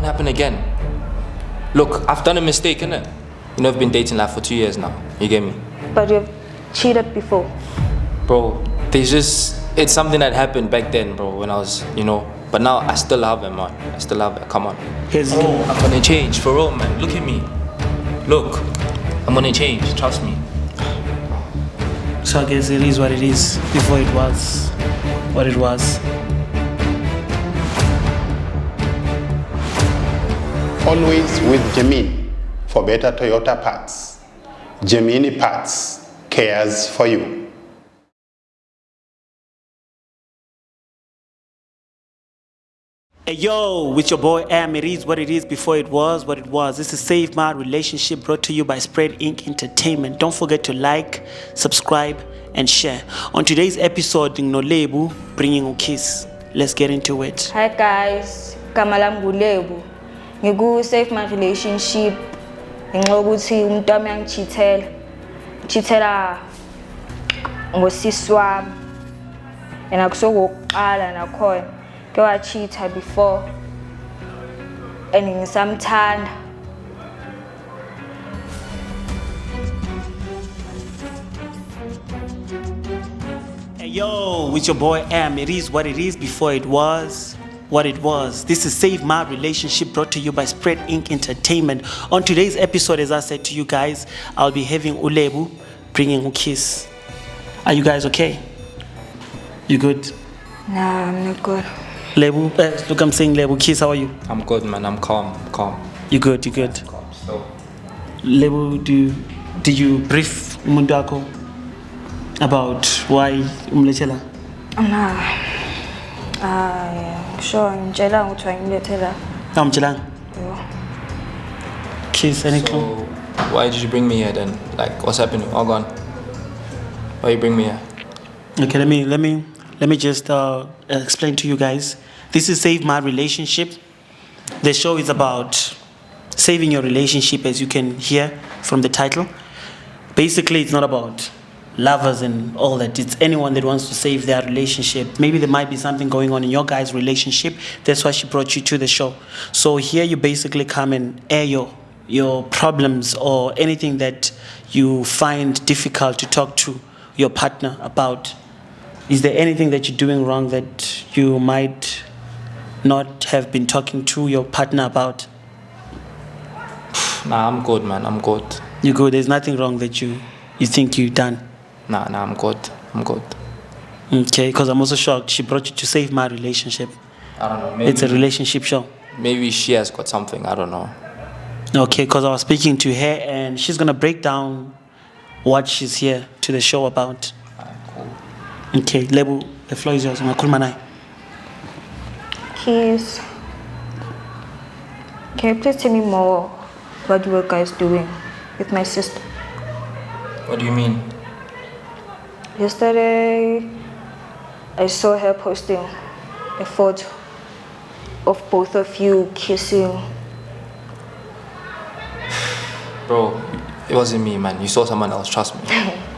won't happen again. Look, I've done a mistake, innit? You know, I've been dating like for 2 years now. You get me? But you've cheated before. Bro, it's something that happened back then, bro, when I was, but now I still love her, man. I still love her, come on. I'm gonna change, for real, man. Look at me. Look, I'm gonna change, trust me. So I guess it is what it is before it was what it was. Always with Gemini for better Toyota parts. Gemini Parts cares for you. Hey yo, with your boy Am, it is what it is before it was what it was. This is Save My Relationship, brought to you by Spread Inc. Entertainment. Don't forget to like, subscribe, and share. On today's episode, Nolebu bringing a kiss. Let's get into it. Hi guys, Kamalam Gulebu. Ngiku Save My Relationship. Ngokuthi umuntu wami angithithela ngosisi wami. Yena kusokuqala nakhona. Ke wachitha before and ngisamthanda. Hey yo, with your boy Am, it is what it is before it was what it was. This is Save My Relationship, brought to you by Spread Inc. Entertainment. On today's episode, as I said to you guys, I'll be having Ulebu bringing a kiss. Are you guys okay? You good? Nah, I'm not good. Lebu, look, I'm saying Lebu, kiss, how are you? I'm good, man. I'm calm. You good? Calm still. Lebu, do you brief Mundako about why umlethela? Nah. Sure, ngitshela ukuthi wangilethela. Amtshela. Kiss, any clue? So, why did you bring me here then? Like, what's happening? All gone. Why you bring me here? Okay, let me just explain to you guys. This is Save My Relationship. The show is about saving your relationship, as you can hear from the title. Basically, it's not about lovers and all that. It's anyone that wants to save their relationship. Maybe there might be something going on in your guys' relationship. That's why she brought you to the show. So here you basically come and air your problems or anything that you find difficult to talk to your partner about. Is there anything that you're doing wrong that you might not have been talking to your partner about? Nah, I'm good, man. I'm good. You're good. There's nothing wrong that you think you've done. Nah, I'm good. Okay, because I'm also shocked she brought you to Save My Relationship. I don't know. Maybe It's a relationship show. Maybe she has got something. I don't know. Okay, because I was speaking to her and she's going to break down what she's here to the show about. Cool. Okay, Lebu, the floor is yours. Kiss. Can you please tell me more what you were guys doing with my sister? What do you mean? Yesterday, I saw her posting a photo of both of you kissing. Bro, it wasn't me, man. You saw someone else. Trust me.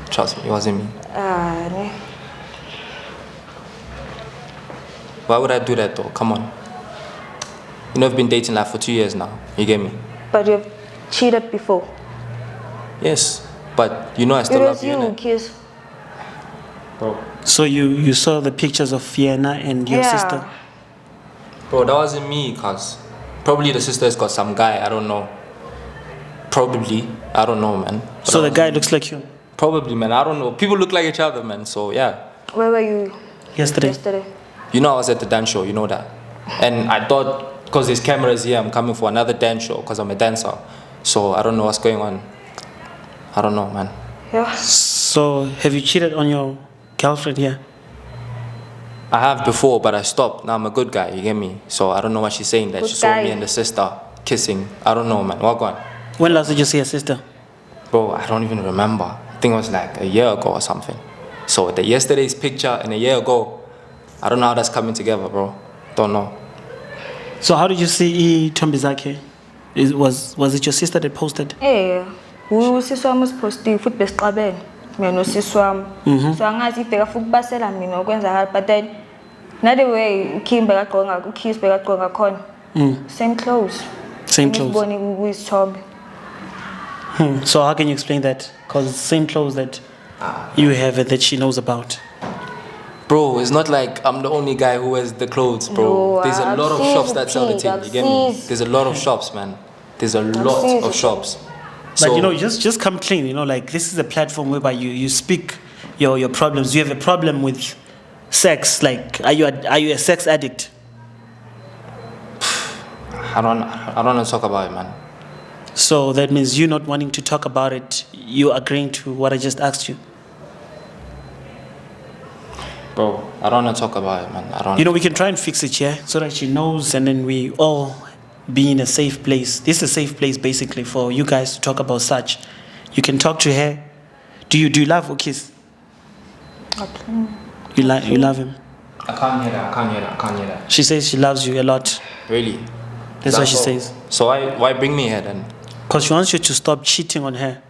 Trust me, it wasn't me. Ne. Why would I do that though? Come on. You know, I've been dating like for 2 years now. You get me? But you've cheated before. Yes, but you know I still It love was you. you, innit? Kiss. Bro. So you saw the pictures of Fiona and your sister? Bro, that wasn't me, cuz. Probably the sister has got some guy, I don't know. Probably. I don't know, man. But So the guy looks like you? Probably, man. I don't know. People look like each other, man. So, yeah. Where were you Yesterday. You know I was at the dance show, you know that. And I thought, because there's cameras here, I'm coming for another dance show because I'm a dancer. So I don't know what's going on. I don't know, man. Yeah. So have you cheated on your girlfriend here? I have before, but I stopped. Now I'm a good guy, you get me? So I don't know what she's saying, that Good she saw guy. me and the sister kissing. I don't know, man. What on? When last did you see your sister? Bro, I don't even remember. I think it was like a year ago or something. So the yesterday's picture and a year ago, I don't know how that's coming together, bro. Don't know. So how did you see Tombizake? Was it your sister that posted? Eh, usisi wami usiposti futhi besixabene mina nosisi wami. So angazi ibheka futhi basela mina okwenzakala, but then another way uKiss bekagqonga khona Same clothes. Same clothes. With Toby. So how can you explain that? Because it's the same clothes that you have that she knows about. Bro, it's not like I'm the only guy who wears the clothes, bro. No, There's a I've lot of seen shops the that sell the pig, thing, I've you get me? seen- There's a lot of shops, man. There's a lot seen of the shops. But So, you know, just come clean. You know, like this is a platform whereby you speak your problems. You have a problem with sex. Like, are you a sex addict? I don't want to talk about it, man. So that means you not wanting to talk about it. You agreeing to what I just asked you. Bro, I don't want to talk about it, man. I don't. You know, we can try and fix it, yeah, so that she knows, and then we all be in a safe place. This is a safe place, basically, for you guys to talk about such. You can talk to her. Do you love Ukis? You love him. I can't hear that. She says she loves you a lot. Really? That's what she all? says. So why bring me here then? Because she wants you to stop cheating on her.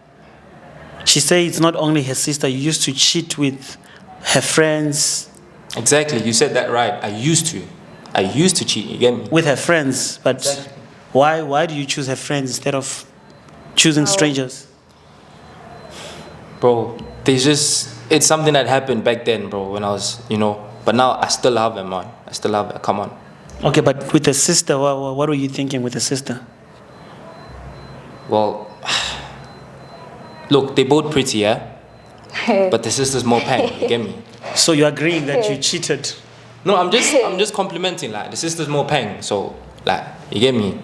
She says it's not only her sister. You used to cheat with her friends. Exactly, you said that right. I used to cheat, you get me? With her friends. But Exactly. why do you choose her friends instead of choosing strangers? Bro, it's something that happened back then, bro, when I was, but now I still love her, man. I still love her, come on. Okay, but with the sister, what were you thinking with the sister? Well, look, they both pretty, yeah? But the sister's more pang, you get me? So you're agreeing that you cheated? No, I'm just complimenting, like, the sister's more pang, so, like, you get me?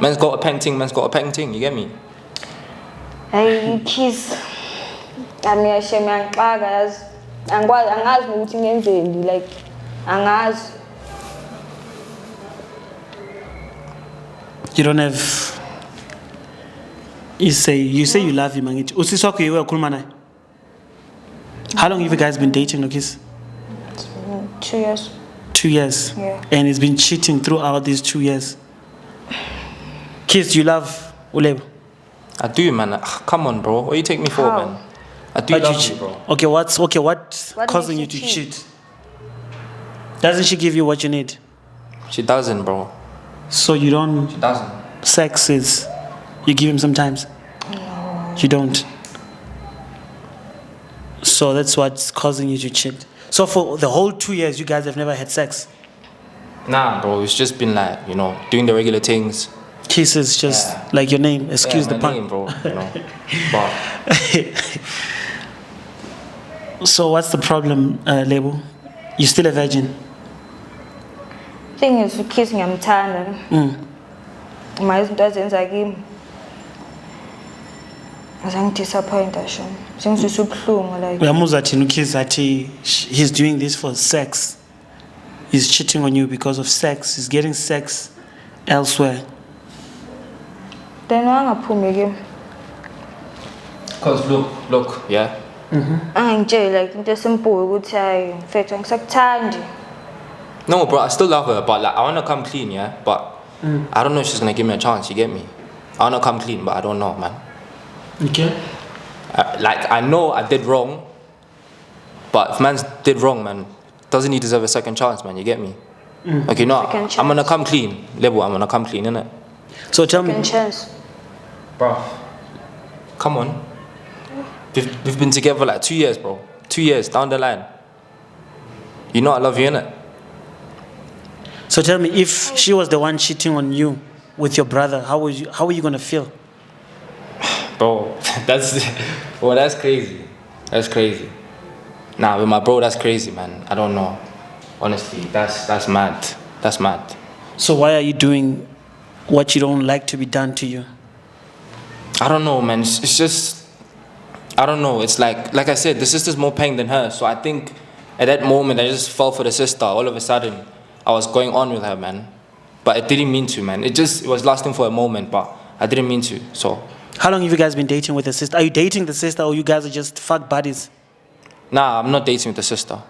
Man's got a pang ting, you get me? Hey, kiss. Amiyasheme angixaka yazi. Angazi nokuthi ngenzeni, like angazi. You don't have. You say you love him, angithi. Usisi wakho yiwe ukhuluma naye? How long have you guys been dating, Ukis? 2 years. 2 years. Yeah. And he's been cheating throughout these 2 years. Kiss, do you love Ulale? I do, man. Come on, bro. What you take me for, How? man? I do love you, bro. Okay, what's What causing you makes to you cheat? Doesn't she give you what you need? She doesn't, bro. So you don't. She doesn't. Sex is. You give him sometimes. No. You don't. So that's what's causing you to cheat. So for the whole 2 years, you guys have never had sex. Nah, bro. It's just been like, doing the regular things. Kisses, just like your name. Excuse the my pun. name, bro. But So what's the problem, Label? You still a virgin? Thing is, kiss ngiyamthanda. Uma izinto azenza kimi. Azangidisappointa shona. Sengizwisa ubuhlungu like. Uyamuzwa thina uKiss athi he's doing this for sex. He's cheating on you because of sex. He's getting sex elsewhere. Then wangaphumi kimi. Cause look, yeah. Angitshela like into simple ukuthi hayi mfethu ngisakuthandi. No, bro. I still love her, but like I wanna come clean, yeah. But I don't know if she's gonna give me a chance. You get me? I wanna come clean, but I don't know, man. Okay. Like I know I did wrong, but if man did wrong, man, doesn't he deserve a second chance, man? You get me? Okay, no, Second I'm gonna chance. come clean, Lebo. I'm gonna come clean, innit? So tell me, Second chance. Bro, come on. We've been together for like 2 years, bro. 2 years down the line. You know I love you, innit? so tell me, if she was the one cheating on you with your brother, how are you gonna feel? Bro, that's crazy. That's crazy. Nah, with my bro, that's crazy, man. I don't know. Honestly, that's mad. That's mad. So why are you doing what you don't like to be done to you? I don't know, man. It's just, I don't know. It's like I said, the sister's more paying than her. So I think at that moment, I just fell for the sister. All of a sudden, I was going on with her, man. But I didn't mean to, man. It was lasting for a moment, but I didn't mean to. So, How long have you guys been dating with the sister? Are you dating the sister, or you guys are just fuck buddies? nah, I'm not dating with the sister.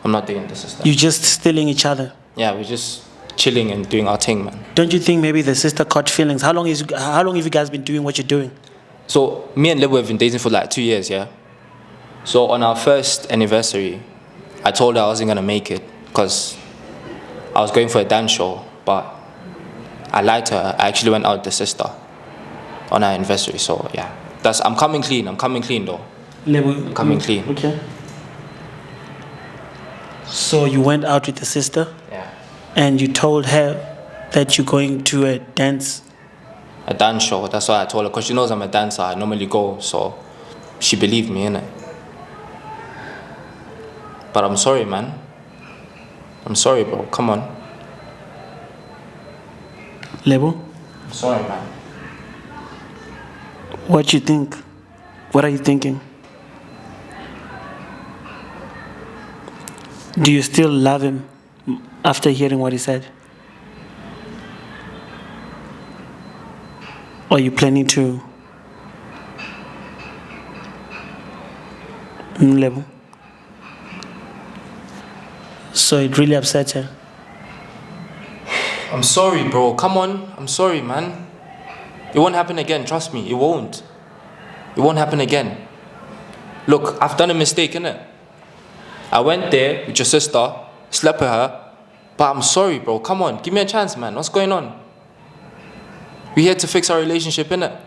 I'm not dating the sister. You just stealing each other? Yeah, we're just chilling and doing our thing, man. Don't you think maybe the sister caught feelings? How long have you guys been doing what you're doing? So me and Lebo have been dating for like 2 years, yeah? So on our first anniversary, I told her I wasn't gonna make it because I was going for a dance show, but I lied to her. I actually went out with the sister on our anniversary. So yeah, I'm coming clean. I'm coming clean though. I'm coming clean. Okay. So you went out with the sister? Yeah. And you told her that you're going to a dance? A dance show. That's why I told her, because she knows I'm a dancer. I normally go, so she believed me, innit? But I'm sorry, man. I'm sorry, bro. Come on. Lebo? I'm sorry, man. What you think? What are you thinking? Do you still love him after hearing what he said? Or are you planning to? Lebo? So it really upsets her? I'm sorry, bro. Come on. I'm sorry, man. It won't happen again. Trust me. It won't. It won't happen again. Look, I've done a mistake, innit? I went there with your sister, slept with her, but I'm sorry, bro. Come on. Give me a chance, man. What's going on? We're here to fix our relationship, innit?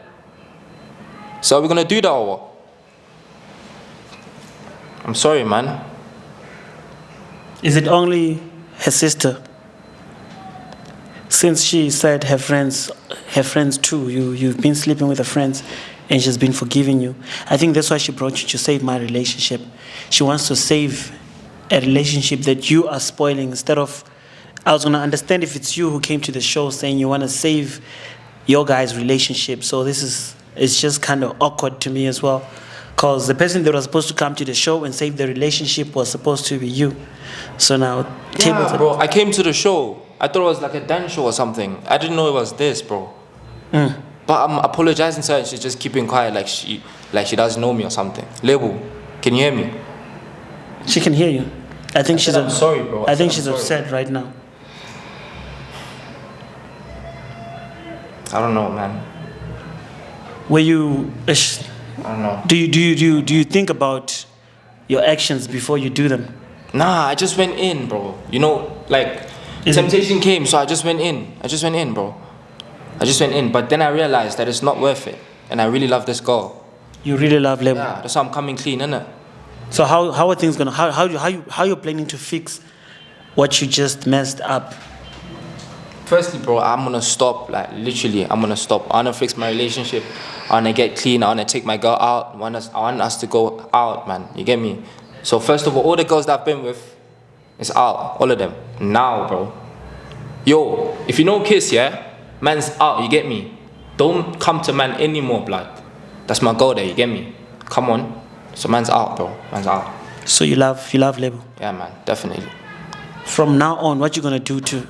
So are we gonna do that or what? I'm sorry, man. Is it only her sister? Since she said her friends too, you've been sleeping with her friends and she's been forgiving you. I think that's why she brought you to save my relationship. She wants to save a relationship that you are spoiling instead of, I was gonna understand if it's you who came to the show saying you wanna save your guys' relationship. So it's just kind of awkward to me as well. Because the person that was supposed to come to the show and save the relationship was supposed to be you. So now, yeah, bro, I came to the show. I thought it was like a dance show or something. I didn't know it was this, bro. But I'm apologizing to her and she's just keeping quiet like she doesn't know me or something. Lebu, can you hear me? She can hear you. I think I'm sorry, bro. I think she's upset right now. I don't know, man. Were you? I don't know. Do you think about your actions before you do them? Nah, I just went in, bro. You know, like temptation came, so I just went in. Bro. I just went in, but then I realized that it's not worth it, and I really love this girl. You really love Lebo. Yeah, that's why I'm coming clean, innit? So how are things gonna? How you planning to fix what you just messed up? Firstly, bro, I'm gonna stop. Like literally, I'm gonna stop. I wanna fix my relationship. I wanna get clean. I wanna take my girl out. I want us to go out, man. You get me? So first of all the girls that I've been with, it's out. All of them. Now, bro. Yo, if you know Kiss, yeah, man's out. You get me? Don't come to man anymore, blood. That's my goal there. You get me? Come on. So man's out, bro. Man's out. So you love Lebo? Yeah, man. Definitely. From now on, what you gonna do to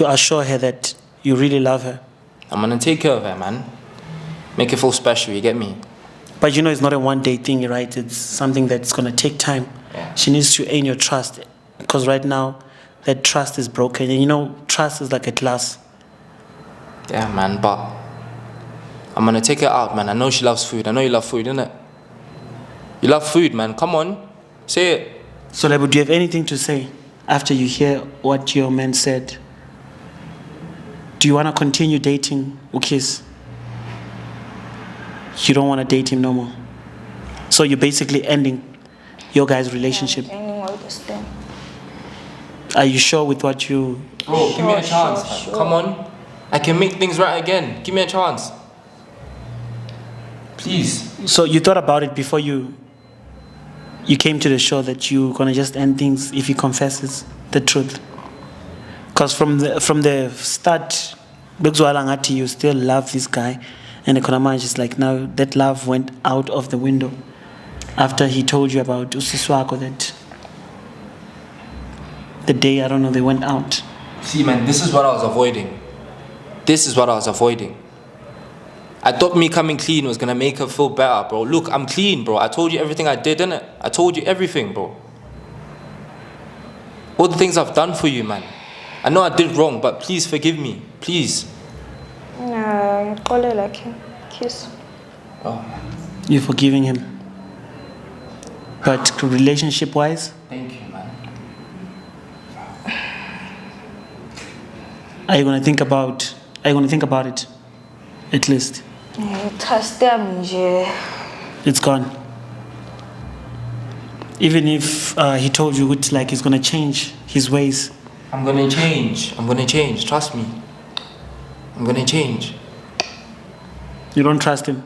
assure her that you really love her? I'm gonna take care of her, man. Make her feel special. You get me? But you know it's not a one-day thing, right? It's something that's gonna take time. Yeah. She needs to earn your trust, because right now that trust is broken. And you know, trust is like a glass. Yeah, man. But I'm gonna take her out, man. I know she loves food. I know you love food, innit? You love food, man. Come on, say it. So, Lebo, do you have anything to say after you hear what your man said? Do you want to continue dating Ukis? You don't want to date him no more. So you're basically ending your guys' relationship. Yeah, ending all this thing. Are you sure with what you... Bro, give me a chance, man. Sure. Come on. I can make things right again. Give me a chance. Please. So you thought about it before you came to the show that you're going to just end things if he confesses the truth? Because from the start, you still love this guy. And the Konama is just like, now that love went out of the window after he told you about Usiswako, that the day, I don't know, they went out. See, man, this is what I was avoiding. I thought me coming clean was gonna make her feel better, bro. Look, I'm clean, bro. I told you everything I did, innit? I told you everything, bro. All the things I've done for you, man. I know I did wrong, but please forgive me. Please. Like Kiss. Oh, You're forgiving him. But relationship-wise, thank you, man. are you going to think about Are you going to think about it? At least. Trust them, It's gone. Even if he told you it's like he's going to change his ways. I'm going to change. I'm going to change. Trust me. I'm going to change. You don't trust him?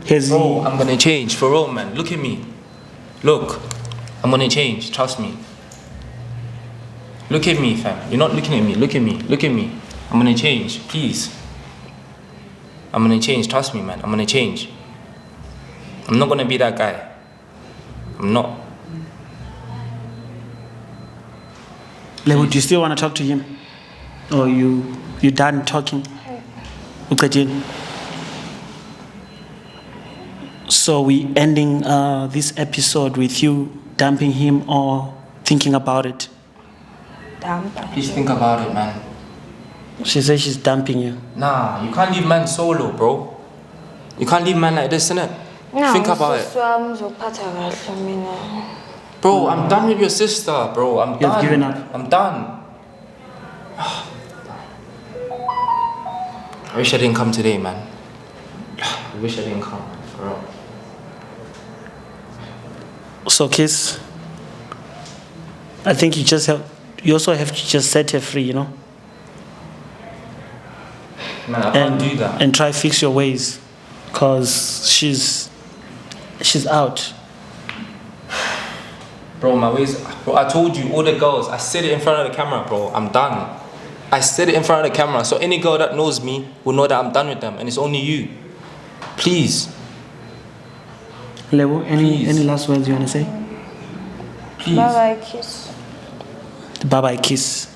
Bro, I'm going to change. For real, man. Look at me. Look. I'm going to change. Trust me. Look at me, fam. You're not looking at me. Look at me. Look at me. I'm going to change. Please. I'm going to change. Trust me, man. I'm going to change. I'm not going to be that guy. I'm not. Lebo, do you still want to talk to him? Or you done talking? Okay. So we ending this episode with you dumping him or thinking about it? Please think about it, man. She says she's dumping you. Nah, you can't leave man solo, bro. You can't leave man like this, innit? Think about it. Bro, I'm done with your sister, bro. I'm done. You've given up. I'm done. I wish I didn't come today, man. I wish I didn't come, for real. So, Kiss, I think you also have to just set her free, you know? Man, I can't do that. And try fix your ways, because she's out. Bro, my ways, bro, I told you, all the girls, I said it in front of the camera, bro, I'm done. I said it in front of the camera, so any girl that knows me will know that I'm done with them, and it's only you. Please. Lebo, any last words you want to say? Please. Bye-bye, Kiss. Bye-bye, Kiss.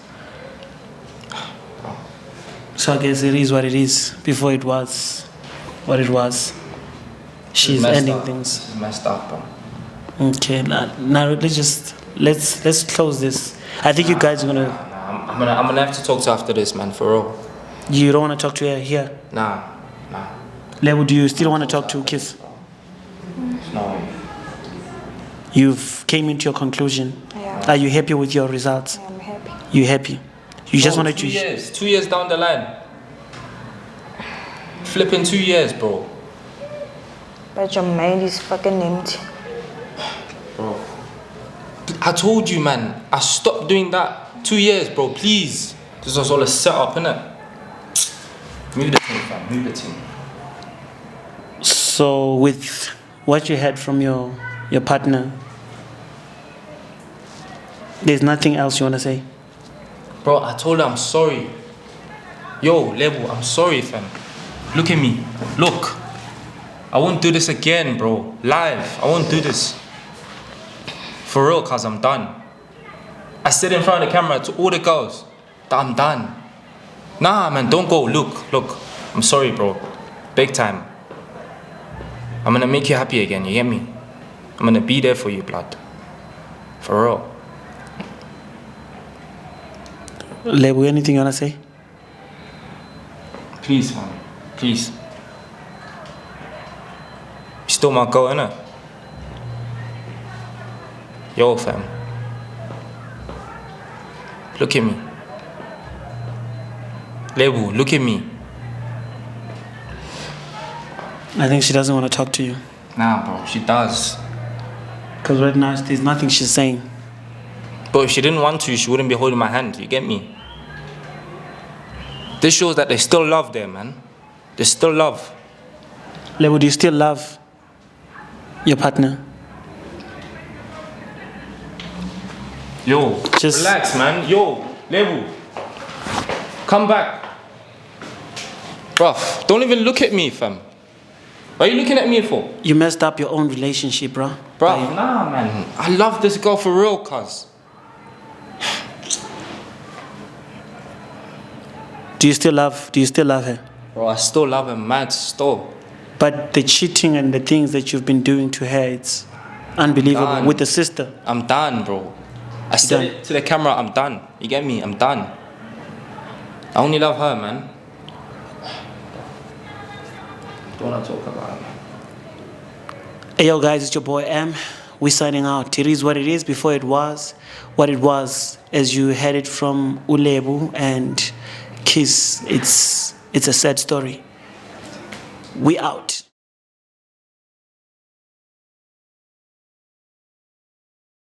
So I guess it is what it is. Before it was what it was. She's ending things. This is messed up, bro. Okay, now let's close this. I think you guys are gonna. I'm gonna have to talk to her after this, man, for real. You don't want to talk to her here? Nah. Lebo, do you still want to talk to Kiss? No. You've came into your conclusion. Yeah. Are you happy with your results? I'm happy. You happy? You just wanted to. 2 years. 2 years down the line. Flipping 2 years, bro. But your mind is fucking empty. Bro. I told you, man. I stopped doing that. 2 years, bro. Please. This was all a setup, innit? Move the team, fam. Move the team. So with what you had from your partner, there's nothing else you want to say? Bro, I told her I'm sorry. Yo, Lebo, I'm sorry, fam. Look at me. Look. I won't do this again, bro. Live. I won't do this. For real, cuz I'm done. I said in front of the camera to all the girls that I'm done. Nah, man, don't go. Look. I'm sorry, bro. Big time. I'm gonna make you happy again, you get me? I'm gonna be there for you, blood. For real. Lebo, anything you want to say? Please, man. Please. You still my girl, innit? Yo, fam. Look at me. Lebo, look at me. I think she doesn't want to talk to you. Nah, bro, she does. Because right now there's nothing she's saying. But if she didn't want to, she wouldn't be holding my hand, you get me? This shows that there's still love there, man. There's still love. Lebo, do you still love your partner? Yo, Just relax, man. Yo, Lebo. Come back. Bruv, don't even look at me, fam. What are you looking at me for? You messed up your own relationship, bro. Bruv, nah, man. I love this girl for real, cuz. Do you still love her? Bro, I still love her mad still. But the cheating and the things that you've been doing to her, it's unbelievable. Done. With the sister. I'm done, bro. I said it to the camera, I'm done. You get me? I'm done. I only love her, man. Don't want to talk about it, man. Hey, yo, guys, it's your boy M. We're signing out. It is what it is before it was what it was, as you heard it from Ulale and Kiss, it's a sad story. We out.